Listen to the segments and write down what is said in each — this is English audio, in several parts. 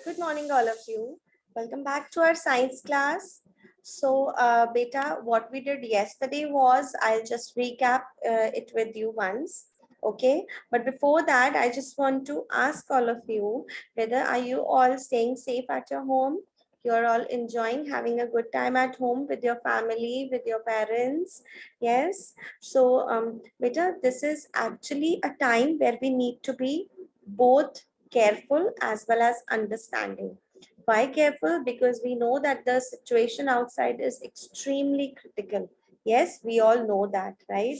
Good morning, all of you. Welcome back to our science class. So, beta, what we did yesterday was, I'll just recap it with you once. Okay. But before that, I just want to ask all of you, whether are you all staying safe at your home? You're all enjoying having a good time at home with your family, with your parents. Yes. So, beta, this is actually a time where we need to be both careful as well as understanding. Why careful? Because we know that the situation outside is extremely critical. Yes, we all know that, right?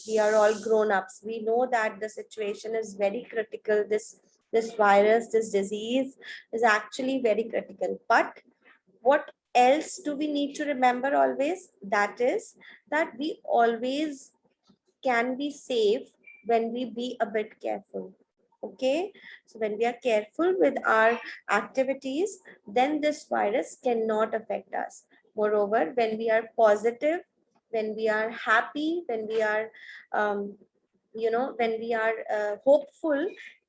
We are all grown-ups. We know that the situation is very critical. This virus, this disease is actually very critical. But what else do we need to remember always? That is that we always can be safe when we be a bit careful. Okay, so when we are careful with our activities, then this virus cannot affect us. Moreover, when we are positive, when we are happy, when we are when we are hopeful,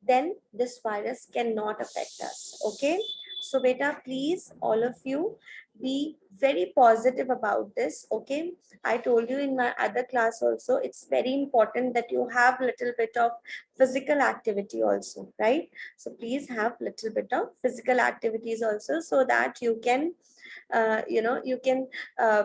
then this virus cannot affect us. Okay, so beta, please, all of you, be very positive about this. Okay, I told you in my other class also, it's very important that you have little bit of physical activity also, right? So please have little bit of physical activities also, so that you can you can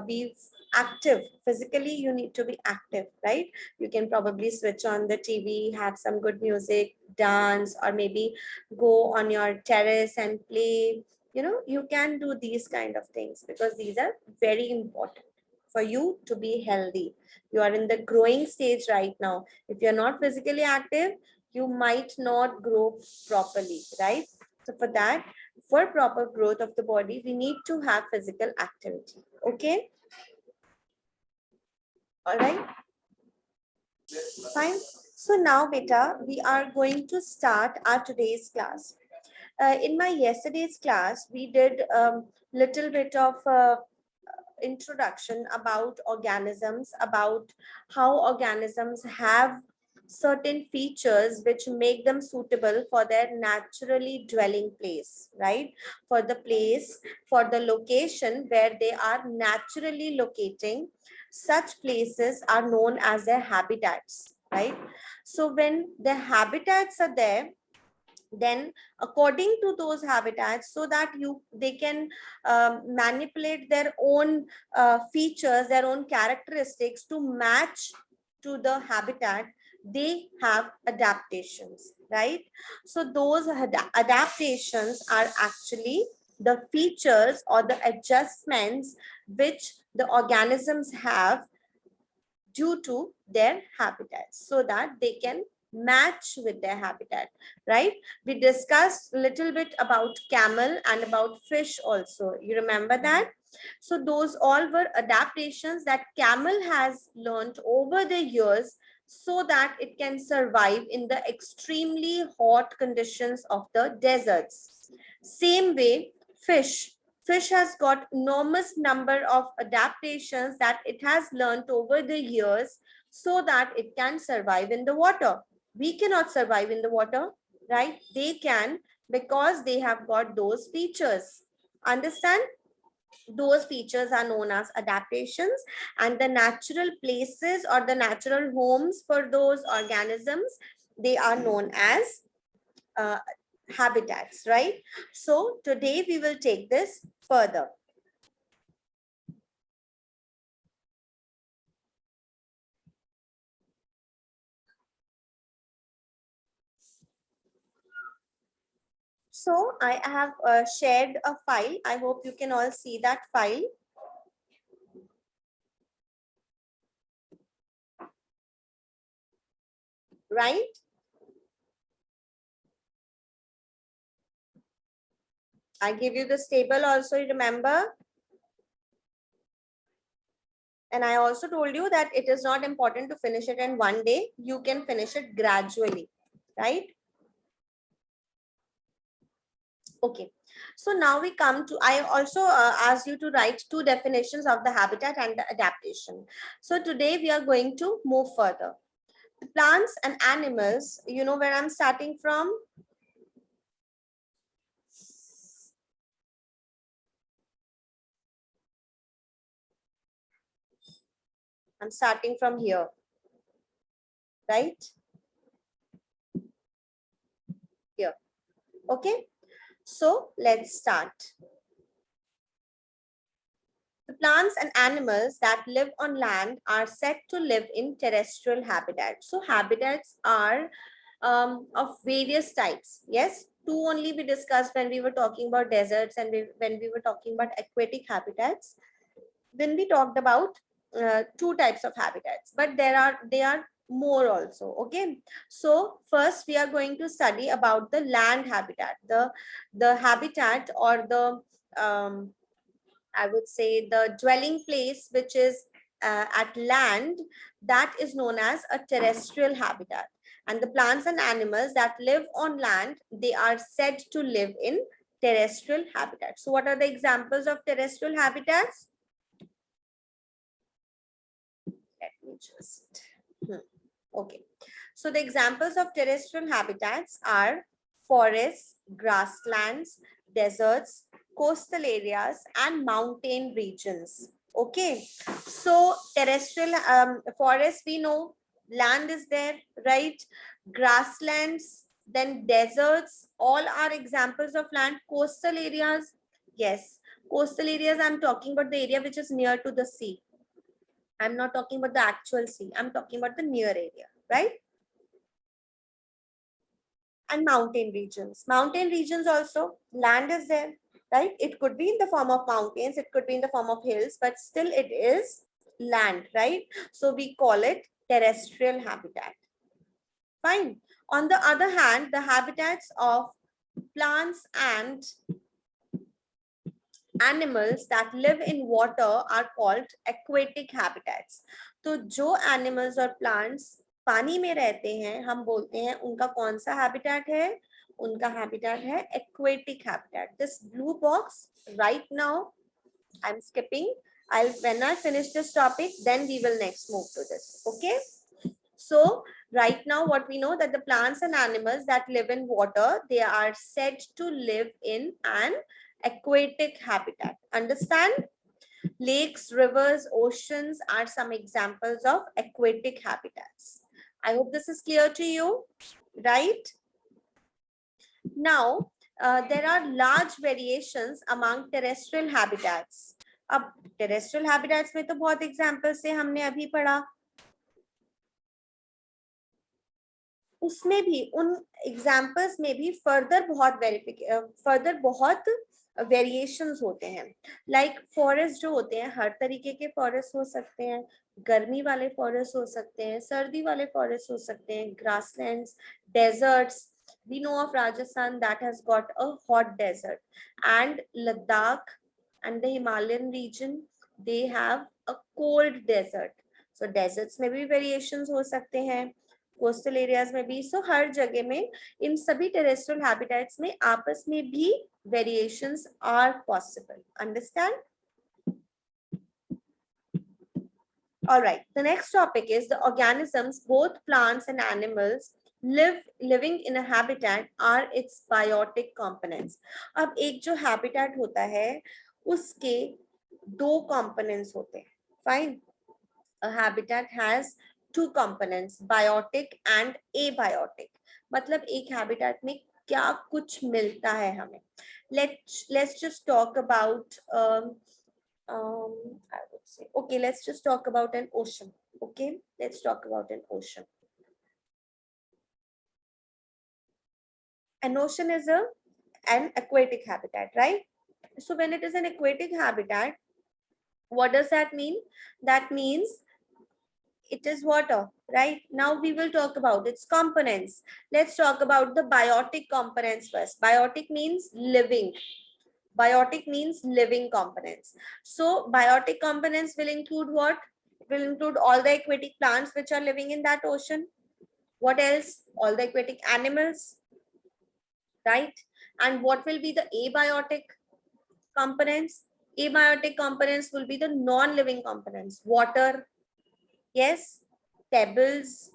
be active. Physically you need to be active, right? You can probably switch on the TV, have some good music, dance, or maybe go on your terrace and play. You can do these kind of things, because these are very important for you to be healthy. You are in the growing stage right now. If you're not physically active, you might not grow properly, right? So for that, for proper growth of the body, we need to have physical activity. Okay, all right, fine. So now beta, we are going to start our today's class. In my yesterday's class, we did little bit of introduction about organisms, about how organisms have certain features which make them suitable for their naturally dwelling place, right? For the place, for the location where they are naturally locating, such places are known as their habitats, right? So when the habitats are there, then according to those habitats, so that they can manipulate their own features, their own characteristics to match to the habitat, they have adaptations, right? So those adaptations are actually the features or the adjustments which the organisms have due to their habitats, so that they can match with their habitat, right? We discussed a little bit about camel and about fish also, you remember that? So those all were adaptations that camel has learned over the years, so that it can survive in the extremely hot conditions of the deserts. Same way, fish has got enormous number of adaptations that it has learned over the years, so that it can survive in the water. We cannot survive in the water, right? They can, because they have got those features. Understand? Those features are known as adaptations, and the natural places or the natural homes for those organisms, they are known as uh, habitats, right? So today we will take this further. So I have shared a file. I hope you can all see that file. Right? I give you this table also, you remember? And I also told you that it is not important to finish it in one day. You can finish it gradually, right? Okay. So now we come to, I also asked you to write two definitions of the habitat and the adaptation. So today we are going to move further. Plants and animals, you know where I'm starting from? I'm starting from here, right? Here. Okay. So let's start. The plants and animals that live on land are said to live in terrestrial habitats. So habitats are of various types. Yes, two only we discussed when we were talking about deserts and when we were talking about aquatic habitats. Then we talked about two types of habitats, but they are more also. Okay, so first we are going to study about the land habitat, the habitat or the I would say the dwelling place which is at land, that is known as a terrestrial habitat. And the plants and animals that live on land, they are said to live in terrestrial habitats. So what are the examples of terrestrial habitats? Let me just, okay. So the examples of terrestrial habitats are forests, grasslands, deserts, coastal areas, and mountain regions. Okay. So terrestrial forests, we know, land is there, right? Grasslands, then deserts, all are examples of land. Coastal areas, yes. Coastal areas, I'm talking about the area which is near to the sea. I'm not talking about the actual sea. I'm talking about the near area, right? And mountain regions. Mountain regions also, land is there, right? It could be in the form of mountains, it could be in the form of hills, but still it is land, right? So we call it terrestrial habitat. Fine. On the other hand, the habitats of plants and animals that live in water are called aquatic habitats. तो जो animals और plants पानी में रहते हैं, हम बोलते हैं उनका कौन सा habitat है? उनका habitat है aquatic habitat. This blue box right now, I'm skipping. When I finish this topic, then we will next move to this. Okay. So right now what we know that the plants and animals that live in water, they are said to live in an aquatic habitat. Understand? Lakes, rivers, oceans are some examples of aquatic habitats. I hope this is clear to you, right? Now, there are large variations among terrestrial habitats. अब terrestrial habitats में तो बहुत examples से हमने अभी पढ़ा. उसमें भी उन एग्जाम्पल्स में भी फर्दर बहुत वेरिएशंस होते हैं. लाइक फॉरेस्ट जो होते हैं, हर तरीके के फॉरेस्ट हो सकते हैं. गर्मी वाले फॉरेस्ट हो सकते हैं, सर्दी वाले फॉरेस्ट हो सकते हैं, grasslands, deserts. We know of Rajasthan that has got a hot desert, and Ladakh and the Himalayan region, they have a cold desert. So deserts में भी variations हो सकते हैं, कोस्टल एरियाज में भी. सो हर जगह में इन सभी टेरेस्ट्रियल हैबिटेट्स में आपस में भी variations are possible. Understand? All right, the next topic is the organisms, both plants and animals living in a habitat are its biotic components. अब एक जो habitat होता है उसके दो components होते हैं. Fine. A habitat has two components, biotic and abiotic. मतलब एक habitat में क्या कुछ मिलता है हमें. Let's just talk about I would say, okay, let's just talk about an ocean. Okay, let's talk about an ocean. An ocean is an aquatic habitat, right? So when it is an aquatic habitat, what does that mean? That means it is water, right? Now we will talk about its components. Let's talk about the biotic components first. Biotic means living. Biotic means living components. So biotic components will include what? It will include all the aquatic plants which are living in that ocean. What else? All the aquatic animals, right? And what will be the abiotic components? Abiotic components will be the non-living components. Water, yes, pebbles,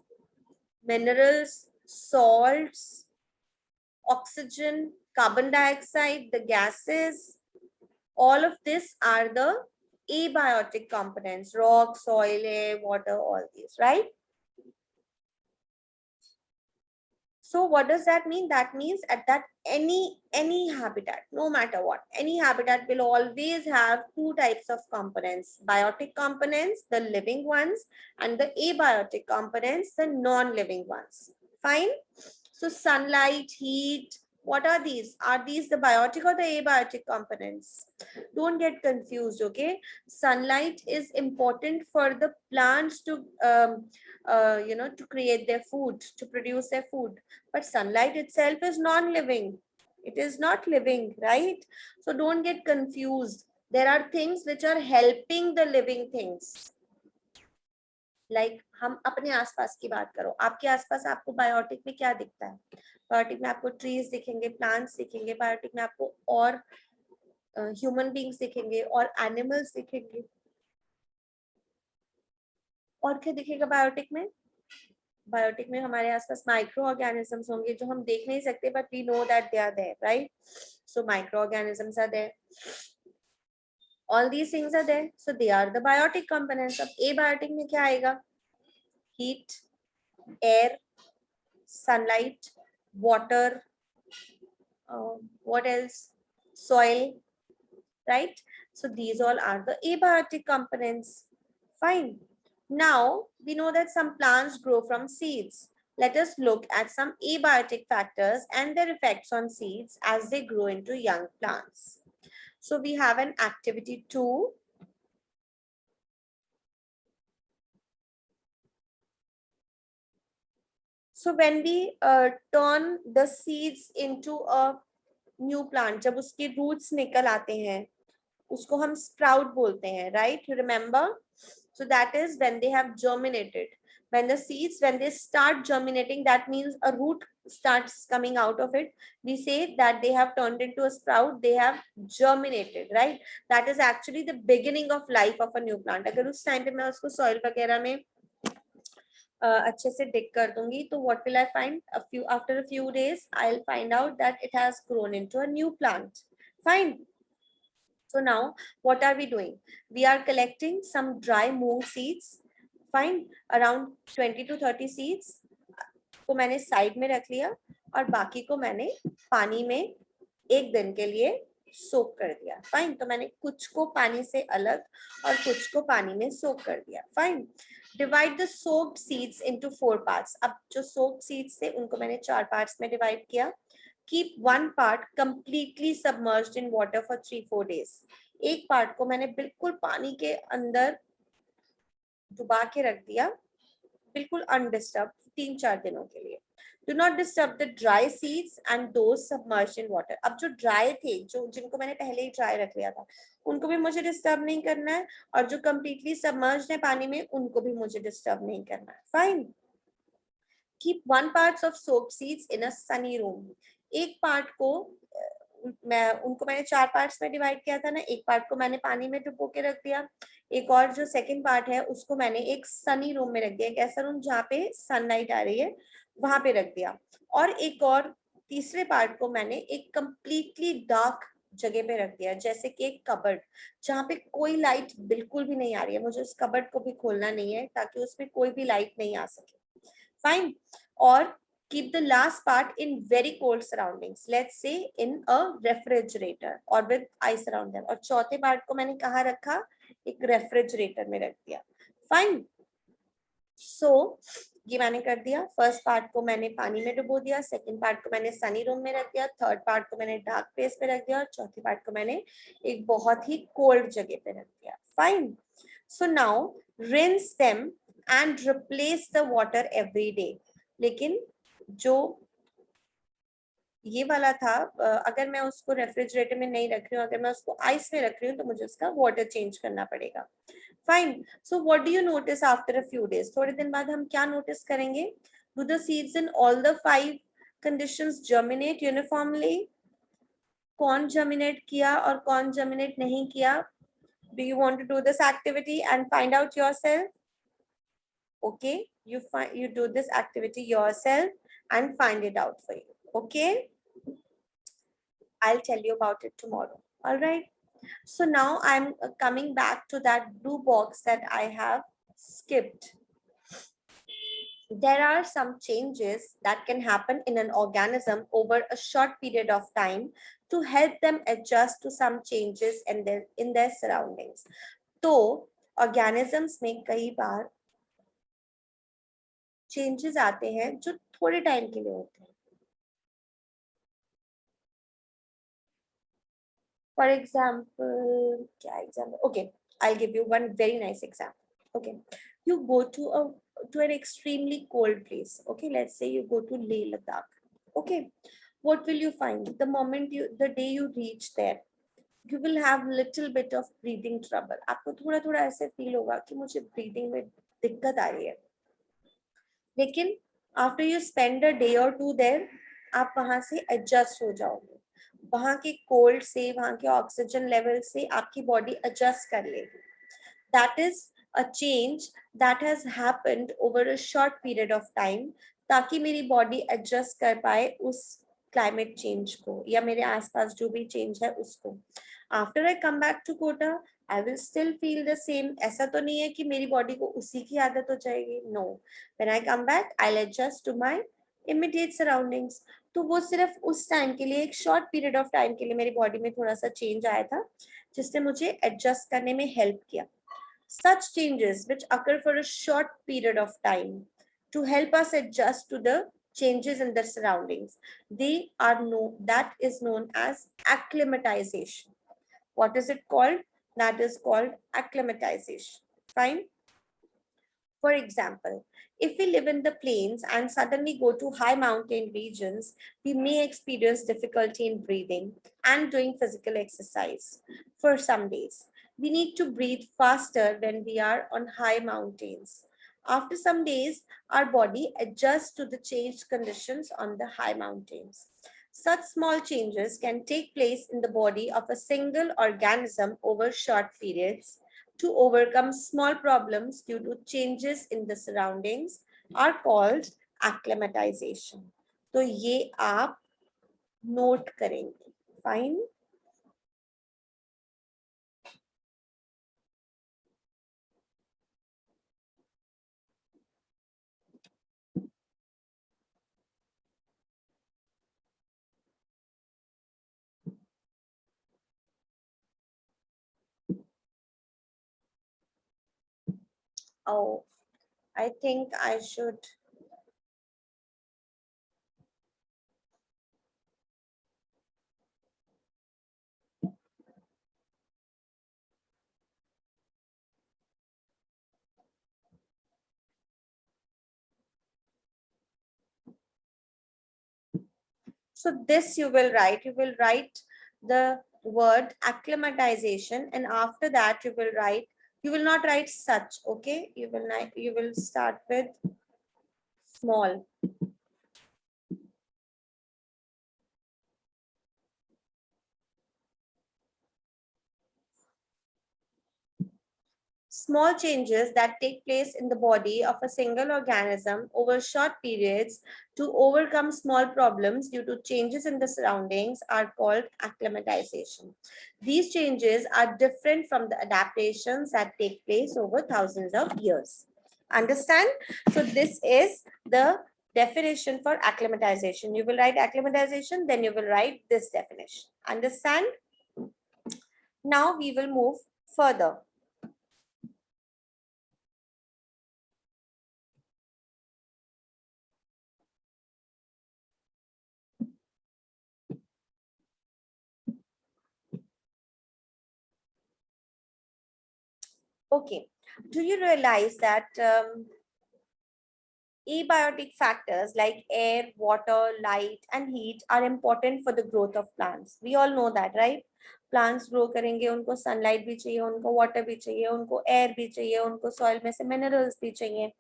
minerals, salts, oxygen, carbon dioxide, the gases, all of this are the abiotic components, rock, soil, air, water, all these, right? So what does that mean? That means at that any habitat, no matter what, any habitat will always have two types of components: biotic components, the living ones, and the abiotic components, the non-living ones. Fine. So sunlight, heat, what are these? Are these the biotic or the abiotic components? Don't get confused, okay? Sunlight is important for the plants to to create their food, to produce their food. But sunlight itself is non-living. It is not living, right? So don't get confused. There are things which are helping the living things. Like हम अपने आसपास की बात करो, आपके आसपास आपको biotic में क्या दिखता है? बायोटिक में आपको ट्रीज दिखेंगे, प्लांट्स दिखेंगे, बायोटिक में आपको और ह्यूमन बींग्स दिखेंगे और एनिमल्स दिखेंगे. और क्या दिखेगा बायोटिक में? बायोटिक में हमारे आसपास माइक्रो ऑर्गेनिजम्स होंगे जो हम देख नहीं सकते, but we know that they are there, right? So microorganisms are there, all these things are there, so they are the biotic components. अब abiotic में क्या आएगा? Heat, air, sunlight, water, what else? Soil, right? So these all are the abiotic components. Fine. Now we know that some plants grow from seeds. Let us look at some abiotic factors and their effects on seeds as they grow into young plants. So we have an activity 2. So when we turn the seeds into a new plant, जब उसके roots निकल आते हैं, उसको हम sprout बोलते हैं, right? You remember? So that is when they have germinated. When the seeds, when they start germinating, that means a root starts coming out of it. We say that they have turned into a sprout, they have germinated, right? That is actually the beginning of life of a new plant. अगर उस time पे मैं उसको soil वगैरह में अच्छे से डिग कर दूंगी तो what will I find? After a few days I'll find out that it has grown into a new plant. Fine. So now what are we doing? We are collecting some dry moong seeds. Fine. Around 20 to 30 seeds को मैंने side में रख लिया और बाकी को मैंने पानी में एक दिन के लिए सोक कर दिया. फाइन. तो मैंने कुछ को पानी से अलग और कुछ को पानी में सोक कर दिया. Fine. Divide the soaked seeds into 4 parts. अब जो सोक्ड सीड्स थे उनको मैंने 4 पार्ट्स में डिवाइड किया. Keep 1 part completely submerged in water for 3-4 days. एक पार्ट को मैंने बिल्कुल पानी के अंदर डुबा के रख दिया, बिल्कुल अनडिस्टर्ब 3-4 दिनों के लिए. Do not disturb the dry seeds and those submerged in water. अब जो ड्राई थे, जो जिनको मैंने पहले ही ड्राई रख लिया था, उनको भी मुझे डिस्टर्ब नहीं करना है, और जो कंप्लीटली सबमर्ज्ड है पानी में, उनको भी मुझे डिस्टर्ब नहीं करना है. Fine. Keep 1 part of soaked seeds in a sunny room. एक पार्ट को उनको मैंने 4 पार्ट्स में डिवाइड किया था ना, एक पार्ट को मैंने पानी में डुबो के रख दिया, एक और जो सेकंड पार्ट है उसको मैंने एक सनी रूम में रख दिया, एक ऐसा रूम जहाँ पे सनलाइट आ रही है वहां पे रख दिया, और एक और तीसरे पार्ट को मैंने एक कंप्लीटली डार्क जगह पे रख दिया, जैसे कि एक कबर्ड जहाँ पे कोई लाइट बिल्कुल भी नहीं आ रही है. मुझे उस कबर्ड को भी खोलना नहीं है ताकि उसमें कोई भी लाइट नहीं आ सके. फाइन. और keep the last part in very cold surroundings, let's say in a refrigerator or with ice around them. और चौथे पार्ट को मैंने कहाँ रखा? एक रेफ्रिजरेटर में रख दिया. फाइन. सो ये मैंने कर दिया. फर्स्ट पार्ट को मैंने पानी में डुबो दिया, सेकंड पार्ट को मैंने सनी रूम में रख दिया, थर्ड पार्ट को मैंने डार्क प्लेस पे रख दिया, और चौथे पार्ट को मैंने एक बहुत ही कोल्ड जगह पे रख दिया. Fine. So now rinse them and replace the water every day. लेकिन जो ये वाला था, अगर मैं उसको रेफ्रिजरेटर में नहीं रख रही हूँ, अगर मैं उसको आइस में रख रही हूँ, तो मुझे उसका वाटर चेंज करना पड़ेगा. Fine. So what do you notice after a few days? थोड़े दिन बाद हम क्या नोटिस करेंगे? Do the seeds in all the 5 conditions germinate uniformly? कौन जर्मिनेट किया और कौन जर्मिनेट नहीं किया? Do you want to do this activity and find out yourself? Okay, you do this activity yourself and find it out for you. Okay, I'll tell you about it tomorrow. All right. So now I'm coming back to that blue box that I have skipped. There are some changes that can happen in an organism over a short period of time to help them adjust to some changes in their surroundings. तो organisms में कई बार changes आते हैं जो थोड़े time के लिए होते हैं. For example, क्या example? Okay, I'll give you one very nice example. Okay, you go to an extremely cold place. Okay, let's say you go to Leh Ladakh. Okay, what will you find the day you reach there? You will have little bit of breathing trouble. आपको थोड़ा थोड़ा ऐसे feel होगा कि मुझे breathing में दिक्कत आ रही है. लेकिन after you spend a day or two there, आप वहां से adjust हो जाओगे. वहां के कोल्ड से, वहां के ऑक्सीजन लेवल से आपकी बॉडी एडजस्ट कर लेगी. That is a change that has happened over a short period of time, ताकि मेरी बॉडी एडजस्ट कर पाए उस क्लाइमेट चेंज को या मेरे आसपास जो भी चेंज है उसको. After I come back to Kota, I will still feel the same. ऐसा तो नहीं है कि मेरी बॉडी को उसी की आदत हो जाएगी. No, when I come back I will adjust to my immediate surroundings. तो वो सिर्फ उस टाइम के लिए, एक शॉर्ट पीरियड ऑफ टाइम के लिए मेरी बॉडी में थोड़ा सा चेंज आया था, जिसने मुझे एडजस्ट करने में हेल्प किया. Such changes which occur for a short period of time to help us adjust to the changes in the surroundings, that is known as acclimatization. What is it called? That is called acclimatization. Fine. For example, if we live in the plains and suddenly go to high mountain regions, we may experience difficulty in breathing and doing physical exercise for some days. We need to breathe faster when we are on high mountains. After some days, our body adjusts to the changed conditions on the high mountains. Such small changes can take place in the body of a single organism over short periods to overcome small problems due to changes in the surroundings are called acclimatization. तो ये आप note करेंगे. Fine. Oh, I think I should. So this you will write. You will write the word acclimatization, and after that you will write. You will not write such. Okay. You will not. You will start with small. Small changes that take place in the body of a single organism over short periods to overcome small problems due to changes in the surroundings are called acclimatization. These changes are different from the adaptations that take place over thousands of years. Understand? So this is the definition for acclimatization. You will write acclimatization, then you will write this definition. Understand? Now we will move further. Okay, do you realize that abiotic factors like air, water, light, and heat are important for the growth of plants? We all know that, right? Plants grow करेंगे, उनको sunlight भी चाहिए, उनको water भी चाहिए, उनको air भी चाहिए, उनको soil में से minerals भी चाहिए.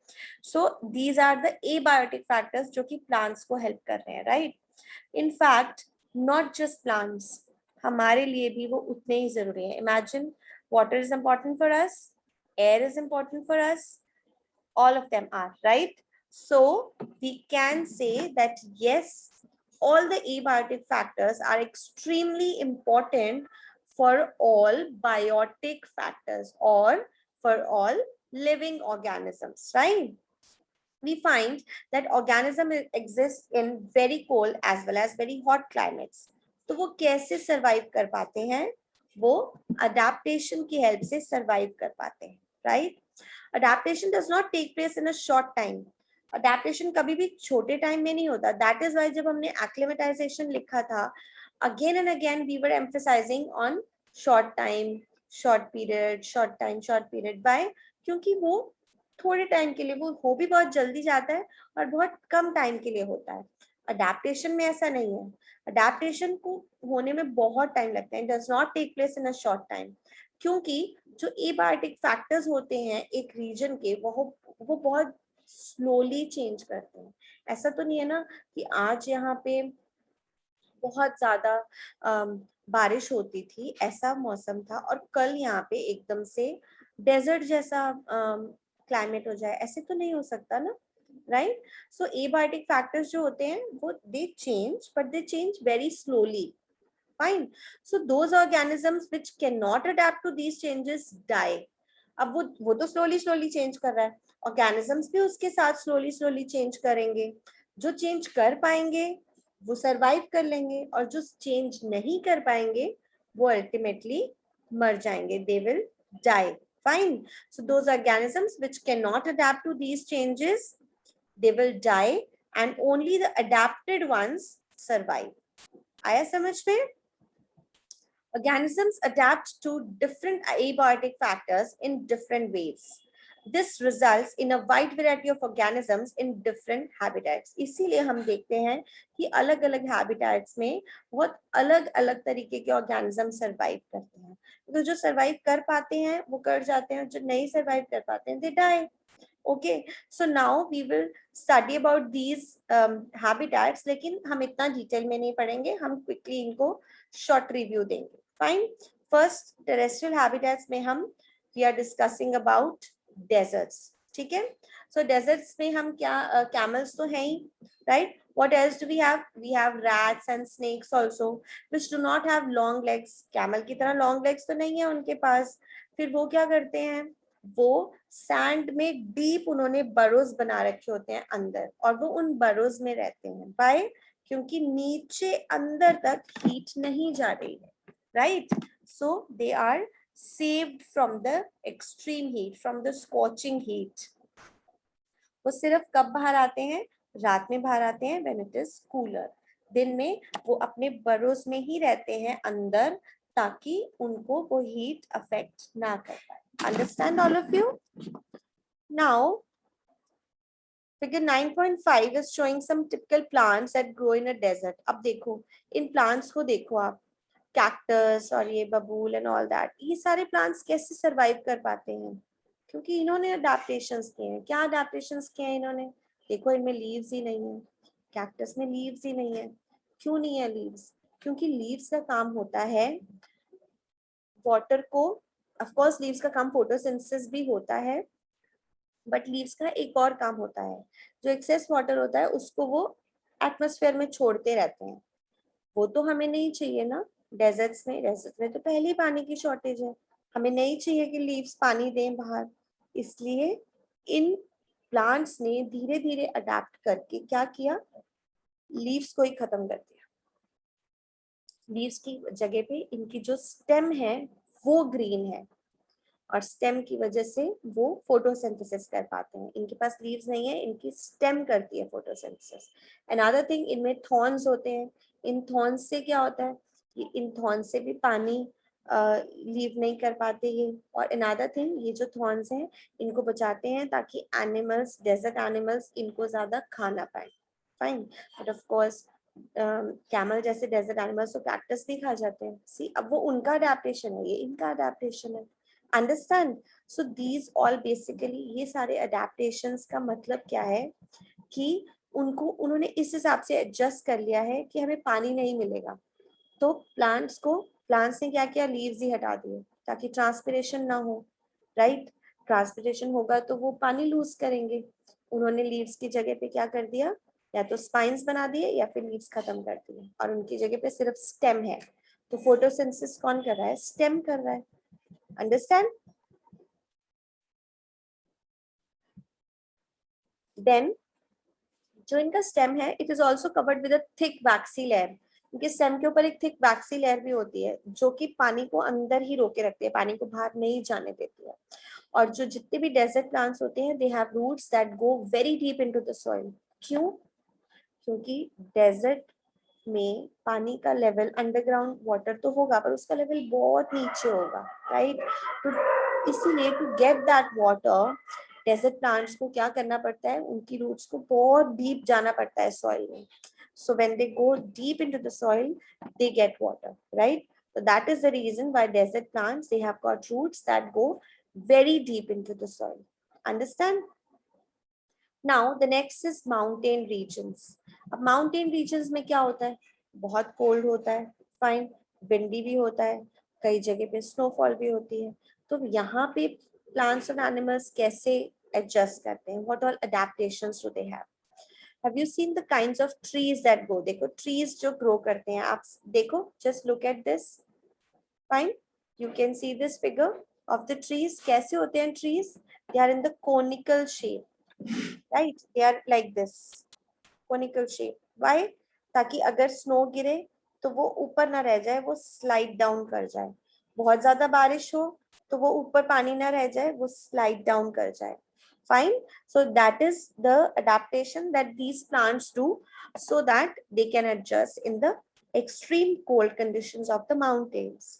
So these are the abiotic factors जो कि plants को help कर रहे हैं, right? In fact, not just plants, हमारे लिए भी वो उतने ही जरूरी है. Imagine water is important for us, air is important for us, all of them are, right? So we can say that yes, all the abiotic factors are extremely important for all biotic factors or for all living organisms, right? We find that organism exists in very cold as well as very hot climates. तो वो कैसे survive कर पाते हैं? वो adaptation की help से survive कर पाते हैं, right? Adaptation does not take place in a short time. Adaptation कभी भी छोटे टाइम में नहीं होता. That is why जब हमने acclimatization लिखा था, again and again we were emphasizing on short time, short period, short time, short period. Why? क्योंकि वो थोड़े टाइम के लिए, वो हो भी बहुत जल्दी जाता है और बहुत कम टाइम के लिए होता है. अडेप्टेशन में ऐसा नहीं है. अडेप्टेशन को होने में बहुत टाइम लगता है. Does not take place in a short time, क्योंकि जो एबायोटिक फैक्टर्स होते हैं एक रीजन के, वो बहुत स्लोली चेंज करते हैं. ऐसा तो नहीं है ना कि आज यहाँ पे बहुत ज्यादा बारिश होती थी, ऐसा मौसम था, और कल यहाँ पे एकदम से डेजर्ट जैसा क्लाइमेट हो जाए. ऐसे तो नहीं हो सकता ना, राइट? सो एबायोटिक फैक्टर्स जो होते हैं वो दे change, but they change very slowly. Fine. So those organisms which cannot adapt to these changes die. अब वो तो slowly change कर रहा है. Organisms भी उसके साथ slowly change करेंगे. जो change कर पाएंगे वो survive कर लेंगे, और जो change नहीं कर पाएंगे वो ultimately मर जाएंगे. They will die. Fine. So those organisms which cannot adapt to these changes, they will die, and only the adapted ones survive. आया समझ में? Organisms adapt to different abiotic factors in different ways. This results in a wide variety of organisms in different habitats. इसीलिए हम देखते हैं कि अलग अलग habitats में बहुत अलग अलग तरीके के organisms survive करते हैं. तो जो survive कर पाते हैं वो कर जाते हैं, जो नहीं survive कर पाते हैं they die. Okay, so now we will study about these habitats, लेकिन हम इतना डिटेल में नहीं पढ़ेंगे, हम quickly इनको short review देंगे. Fine. First, terrestrial habitats में हम we are discussing about deserts. ठीक है? So deserts में हम क्या camels तो हैं ही, right? What else do we have? We have rats and snakes also, which do not have long legs. Camel की तरह long legs तो नहीं है उनके पास. फिर वो क्या करते हैं? वो सैंड में डीप उन्होंने बरोज बना रखे होते हैं अंदर, और वो उन बरोज में रहते हैं. बाय, क्योंकि नीचे अंदर तक हीट नहीं जा रही है, right? So they are saved from the extreme heat, from the scorching heat. वो सिर्फ कब बाहर आते हैं? रात में बाहर आते हैं, व्हेन इट इज कूलर. दिन में वो अपने बरोज में ही रहते हैं अंदर, ताकि उनको वो हीट अफेक्ट ना कर पाए. Understand all of you? Now, figure 9.5 is showing some typical plants that grow in a desert. अब देखो, इन plants को देखो आप, cactus और ये बबूल and all that. ये सारे plants कैसे survive कर पाते हैं? क्योंकि इन्होंने adaptations किए हैं. क्या adaptations किए हैं इन्होंने? देखो, इनमें leaves ही नहीं है. Cactus में leaves ही नहीं है. क्यों नहीं है leaves? क्योंकि leaves का काम होता है water को, of course leaves का काम photosynthesis भी होता है, बट लीव्स का एक और काम होता है, जो एक्सेस वाटर होता है उसको वो एटमॉस्फेयर में छोड़ते रहते हैं. वो तो हमें नहीं चाहिए ना. डेजर्ट्स में तो पहले ही पानी की शॉर्टेज है, हमें नहीं चाहिए कि लीव्स पानी दें बाहर. इसलिए इन प्लांट्स ने धीरे धीरे अडेप्ट करके क्या किया? लीव्स को ही खत्म कर दिया. लीव्स की जगह पे इनकी जो स्टेम है वो ग्रीन है, और स्टेम की वजह से वो फोटोसिंथेसिस कर पाते हैं. इनके पास लीव्स नहीं है, इनकी स्टेम करती है फोटोसिंथेसिस. अनदर थिंग, इनमें थॉर्न्स होते हैं. इन थॉर्न्स से क्या होता है कि इन थॉर्न्स से भी पानी लीव नहीं कर पाते ये. और अनदर थिंग, ये जो थॉर्न्स हैं इनको बचाते हैं ताकि एनिमल्स, डेजर्ट एनिमल्स इनको ज्यादा खा ना पाए. Fine. But of course camel जैसे डेजर्ट एनिमल्स तो कैक्टस भी खा जाते हैं. सी, अब वो उनका अडेप्टेशन है, ये इनका अडेप्टेशन है. Understand? So these all basically, ये सारे अडेप्टेशंस का मतलब क्या है कि उन्होंने इस हिसाब से एडजस्ट कर लिया है कि हमें पानी नहीं मिलेगा, तो प्लांट्स ने क्या किया? लीव्स ही हटा दिए ताकि ट्रांसपिरेशन ना हो, राइट? ट्रांसपिरेशन होगा तो वो पानी लूज करेंगे. उन्होंने लीव्स की जगह पे क्या कर दिया? या तो स्पाइन्स बना दिए या फिर लीव्स खत्म कर दिए, और उनकी जगह पे सिर्फ स्टेम है. तो फोटोसिंथेसिस कौन कर रहा है? स्टेम कर रहा है. अंडरस्टैंड? देन जो इनका स्टेम है, it is also covered with a thick waxy layer. इनके स्टेम के ऊपर एक थिक वैक्सी लेयर भी होती है जो कि पानी को अंदर ही रोके रखती है, पानी को बाहर नहीं जाने देती है. और जो जितने भी डेजर्ट प्लांट्स होते हैं, they have roots that go very deep into the soil. क्यों? क्योंकि डेजर्ट में पानी का लेवल, अंडरग्राउंड वाटर तो होगा पर उसका लेवल बहुत नीचे होगा, राइट? तो इसीलिए to get that water, desert plants को क्या करना पड़ता है? उनकी रूट्स को बहुत डीप जाना पड़ता है सॉइल में. So when they go deep into the soil, they get water, right? So that is the reason why desert plants, they have got roots that go very deep into the soil. Understand? Now the next is mountain regions. अब mountain regions में क्या होता है? बहुत cold होता है, fine, windy भी होता है, कई जगह पे snowfall भी होती है. तो यहाँ पे plants and animals कैसे adjust करते हैं? What all adaptations do they have? Have you seen the kinds of trees that go? देखो trees जो grow करते हैं, आप देखो, just look at this. Fine, you can see this figure of the trees. कैसे होते हैं trees? They are in the conical shape, right? They are like this, conical shape. Why? ताकि अगर snow गिरे तो वो ऊपर ना रह जाए, वो slide down कर जाए. बहुत ज्यादा बारिश हो तो वो ऊपर पानी ना रह जाए, वो slide down कर जाए. Fine. So that is the adaptation that these plants do so that they can adjust in the extreme cold conditions of the mountains.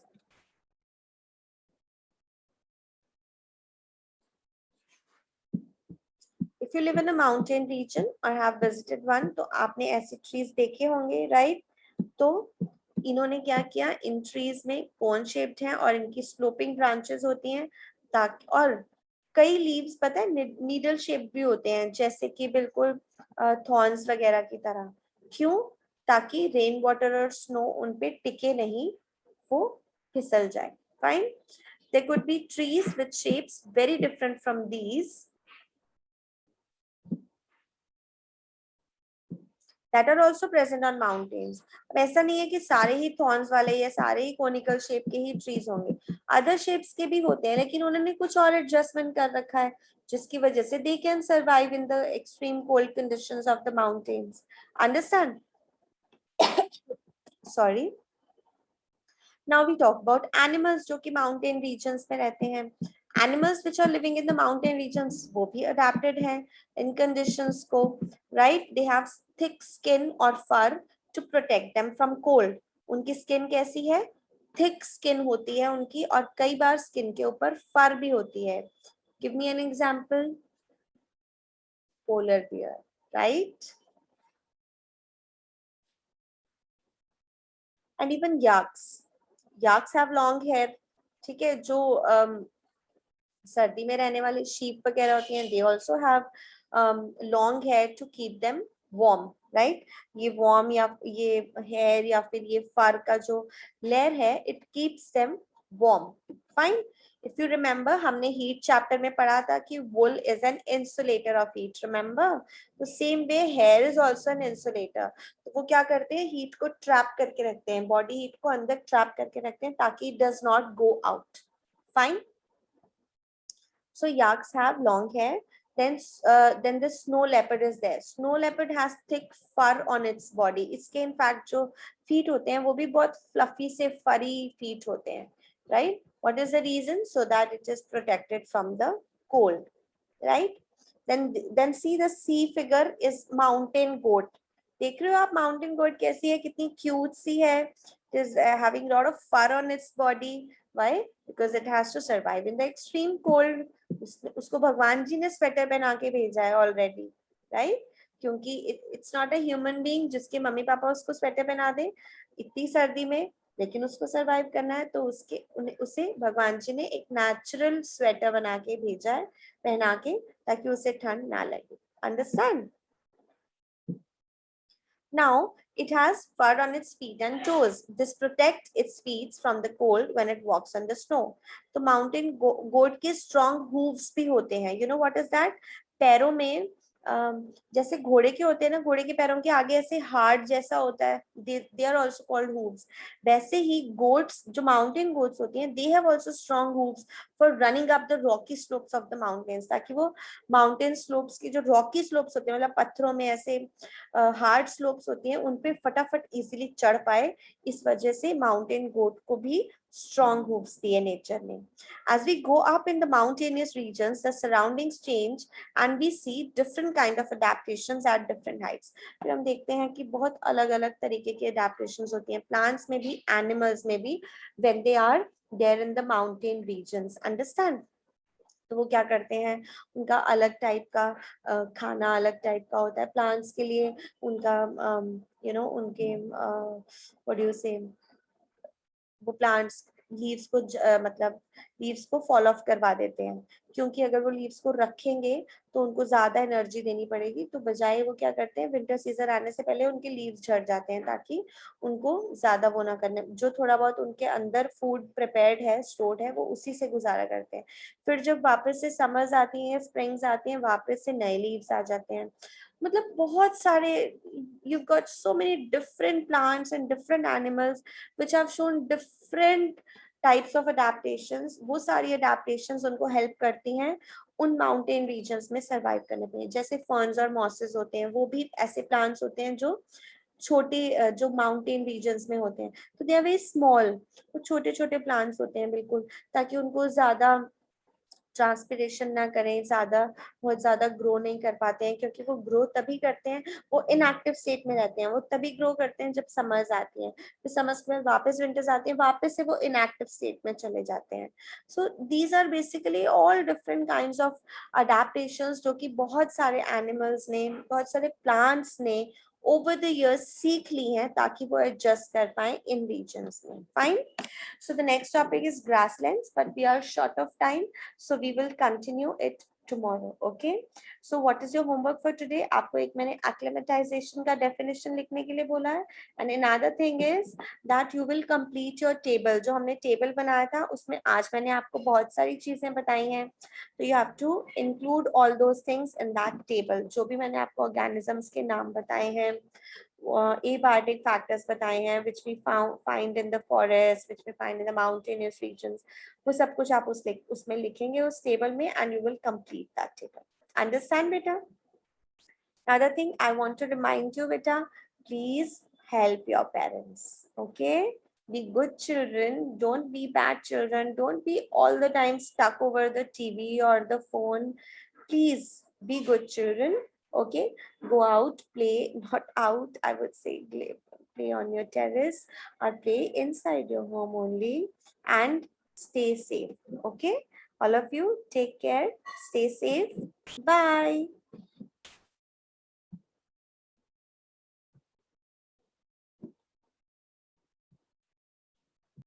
If you live in a mountain region or have visited one, तो आपने ऐसे trees देखे होंगे, right? तो इन्होंने क्या किया, इन trees में cone shaped हैं और इनकी sloping branches होती हैं, ताकि, और कई लीव्स पता है नीडल शेप भी होते हैं, जैसे कि बिल्कुल थॉर्न्स वगैरह की तरह. क्यों? ताकि रेन वाटर और स्नो उन पे टिके नहीं, वो फिसल जाए. Fine. There could be trees with shapes very different from these that are also present on mountains. अब ऐसा नहीं है कि सारे ही थॉर्न्स वाले या सारे ही कोनिकल शेप के ही ट्रीज होंगे, अदर शेप्स के भी होते हैं, लेकिन उन्होंने कुछ और एडजस्टमेंट कर रखा है जिसकी वजह से they can survive in the extreme cold conditions of the mountains. Understand? Sorry. Now we talk about animals जो कि माउंटेन रीजन्स में रहते हैं. Animals which are living in the mountain regions, वो भी अडेप्टेड हैं इन कंडीशंस को, right? They have thick skin और fur to protect them from cold. उनकी स्किन कैसी है? थिक स्किन होती है उनकी, और कई बार स्किन के ऊपर फर भी होती है. Give me an example. Polar bear, right? And even yaks have long hair. ठीक है, जो सर्दी में रहने वाले शीप वगैरह होती हैं, they also have long hair to keep them warm, right? ये वार्म या ये हेयर या फिर ये फर का जो लेयर है, it keeps them warm. Fine. If you remember, हमने हीट चैप्टर में पढ़ा था कि wool is an insulator of heat. Remember? तो same way hair is also an insulator. तो वो क्या करते हैं? हीट को ट्रैप करके रखते हैं, बॉडी हीट को अंदर ट्रैप करके रखते हैं ताकि it does not go out. Fine. So yaks have long hair. Then the snow leopard is there. Snow leopard has thick fur on its body. इसके in fact जो feet होते हैं वो भी बहुत fluffy से furry feet होते हैं, right? What is the reason? So that it is protected from the cold, right? Then see the C figure is mountain goat. देख रहे हो आप mountain goat कैसी है, कितनी cute सी है. It is having a lot of fur on its body. Why? Because it has to survive in the extreme cold. उसको भगवान जी ने स्वेटर पहना के भेजा है ऑलरेडी, राइट? क्योंकि it's not a human being जिसके मम्मी पापा उसको स्वेटर पहना दे इतनी सर्दी में, लेकिन उसको सरवाइव करना है, तो उसे भगवान जी ने एक नेचुरल स्वेटर बना के भेजा है, पहना के, ताकि उसे ठंड ना लगे. Understand? Now, it has fur on its feet and toes. This protects its feet from the cold when it walks on the snow. तो mountain goat के strong hooves भी होते हैं. You know what is that? पैरों में जैसे घोड़े के होते हैं ना, घोड़े के पैरों के आगे ऐसे हार्ड जैसा होता है, they are also called hooves. वैसे ही गोट्स, जो माउंटेन गोट्स होती हैं, they have also strong hooves for running up the rocky slopes of the mountains, ताकि वो माउंटेन स्लोप्स की जो रॉकी स्लोप्स होते हैं, मतलब पत्थरों में ऐसे हार्ड स्लोप्स होती हैं, उन पे फटाफट इजीली चढ़ पाए। इस वजह से माउंटेन गोट को भी strong hooves दिए नेचर ने। As we go up in the mountainous regions, the surroundings change and we see different kind of adaptations at different heights. फिर हम देखते हैं कि बहुत अलग अलग तरीके के adaptations होती हैं, plants में भी, animals में भी, when they are there in the mountain regions. Understand? तो वो क्या करते हैं, उनका अलग टाइप का खाना अलग टाइप का होता है। प्लांट्स के लिए उनका उनके व्हाट डू यू से, वो प्लांट्स लीव्स को मतलब लीव्स को फॉल ऑफ करवा देते हैं, क्योंकि अगर वो लीव्स को रखेंगे तो उनको ज्यादा एनर्जी देनी पड़ेगी, तो बजाय वो क्या करते हैं, विंटर सीजन आने से पहले उनके लीव्स झड़ जाते हैं, ताकि उनको ज्यादा वो ना करने, जो थोड़ा बहुत उनके अंदर फूड प्रिपेयर्ड है, स्टोर्ड है, वो उसी से गुजारा करते हैं। फिर जब वापस से समर्स आती हैं, स्प्रिंग्स आती हैं, वापस से नए लीव्स आ जाते हैं। मतलब बहुत सारे, you've got so many different plants and different animals which have shown different types of adaptations। वो सारी adaptations उनको help करती हैं उन माउंटेन रीजन्स में सरवाइव करने में। जैसे फर्न्स और मॉसेस होते हैं, वो भी ऐसे प्लांट्स होते हैं जो छोटे, जो माउंटेन रीजन्स में होते हैं, तो दे आर वेरी स्मॉल, वो छोटे छोटे प्लांट्स होते हैं बिल्कुल, ताकि उनको ज्यादा ट्रांसपिरेशन ना करें, बहुत ज्यादा ग्रो नहीं कर पाते हैं, क्योंकि वो ग्रो तभी करते हैं, वो इनएक्टिव स्टेट में रहते हैं, वो तभी ग्रो करते हैं जब समर्स आती हैं, फिर समर्स के बाद वापस विंटर्स आती हैं, वापस से वो इनएक्टिव स्टेट में चले जाते हैं। So these are basically all different kinds of adaptations, जो कि बहुत सारे एनिमल्स ने, बहुत सारे प्लांट्स ने ओवर द इयर्स सीख ली हैं, ताकि वो एडजस्ट कर पाए इन रीजन्स में। Fine. So the next topic is grasslands, but we are short of time, so we will continue it tomorrow. Okay, so what is your homework for today? आपको एक मैंने acclimatization का definition लिखने के लिए बोला है, and another thing is that you will complete your table। जो हमने table बनाया था, उसमें आज मैंने आपको बहुत सारी चीजें बताई हैं, तो you have to include all those things in that table। जो भी मैंने आपको organisms के नाम बताए हैं, abiotic factors बताए हैं, which we find in the forest, which we find in the mountainous regions, वो सब कुछ आप उसमें लिखेंगे उस टेबल में, and you will complete that table. Understand, beta? Another thing I want to remind you, beta, please help your parents. Okay, be good children, don't be bad children, don't be all the time stuck over the TV or the phone. Please be good children. Okay, go out, play, not out, I would say play on your terrace or play inside your home only, and stay safe. Okay, all of you, take care, stay safe, bye.